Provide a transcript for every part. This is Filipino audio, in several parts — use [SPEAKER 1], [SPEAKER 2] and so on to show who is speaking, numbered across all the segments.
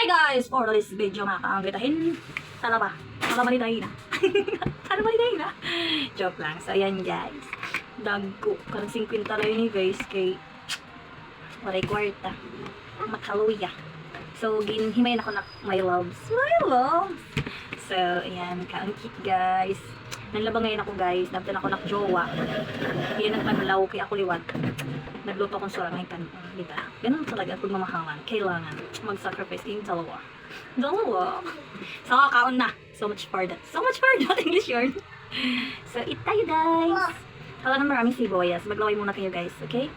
[SPEAKER 1] Hi guys! For this video mga kaanggitahin, talaba ni Dahina. Talaba ni Dahina. Joke lang. So ayan guys. Dagko. Karang 50 na yun guys kay waray kwarta. Makaluya. So ginhimayin ako na my loves. My loves! So ayan, kaangkit guys. Nanlabang ngayon ako guys. Nabtan ako nakjowa. Yan ang panlaw kay ako liwat. Nagluto akong sura ng kanin. Diba? Ganun talaga pag mamahalan. Kailangan mag-sacrifice yung dalawa. Dalawa. So, kaon na. So much for that. So much for that. English yun. So, eat tayo guys. Wala na maraming sibuyas. Maglaway muna kayo guys. Okay?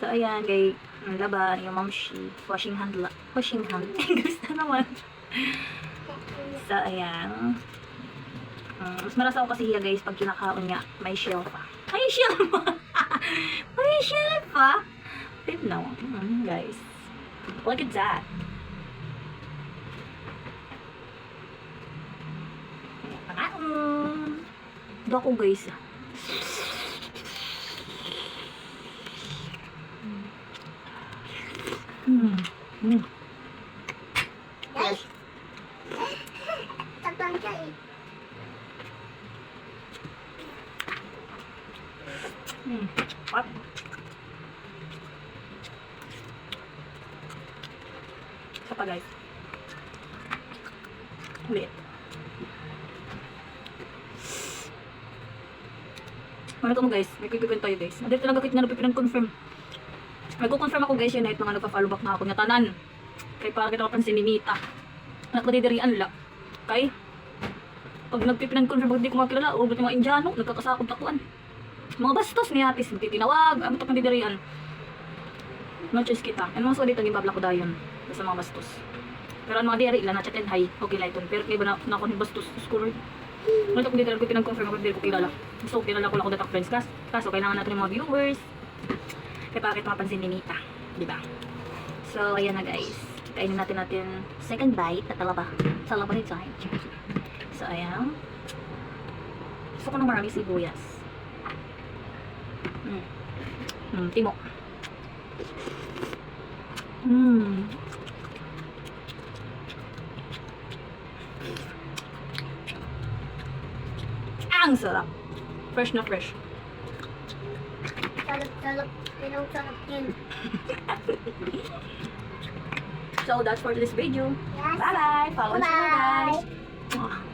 [SPEAKER 1] So, ayan. Kay laban, yung mamshi. Washing hand. Washing hand. Gusto naman. So, ayan. Mas marasa ako kasi hiya guys pag kinakaon niya. May shell pa. May shell pa! May shell pa! Wait no. Guys. Look at that. Dako guys.
[SPEAKER 2] Guys, tatlong siya eh.
[SPEAKER 1] What? Isa pa guys. Ulit. Ano to mo guys? May kuikukin tayo guys. Dito nagkakit na napipinag-confirm. Nagko-confirm ako guys yun kahit mga nagpa-follow back na ako nga tanan. Kaya para kita kapansin ni Nita. Anak ko didirian la. Kay pag nagpipinag-confirm pag di ko makilala o ba't yung mga Indiano nagkakasakot takuan. Mga bastos ni Atis, hindi tinawag, ano itong didirian. No choice kita. Ano mga dito, gibabla ko dayon. Basta mga bastos. Pero ano mga diri, ilan na chat and hi, okay lang ito. Pero iba na ako ng bastos, school. Ano ito kung dito, ko pinag-confirm ako, hindi ko kilala. So, kilala ko lang ako datak friends class. Kaso, kailangan natin yung mga viewers. Kaya bakit mapansin ni Nita, diba? So, ayan na guys. Kainin natin second bite na talaba. Talaba ni time. So, ayan. Gusto ko ng marami sibuyas. Timo. Ang sarap. Fresh na fresh.
[SPEAKER 2] Salap-salap. Pinang-salap yun.
[SPEAKER 1] So that's for this video.
[SPEAKER 2] Yes.
[SPEAKER 1] Bye bye. Follow us
[SPEAKER 2] Bye-bye.
[SPEAKER 1] guys.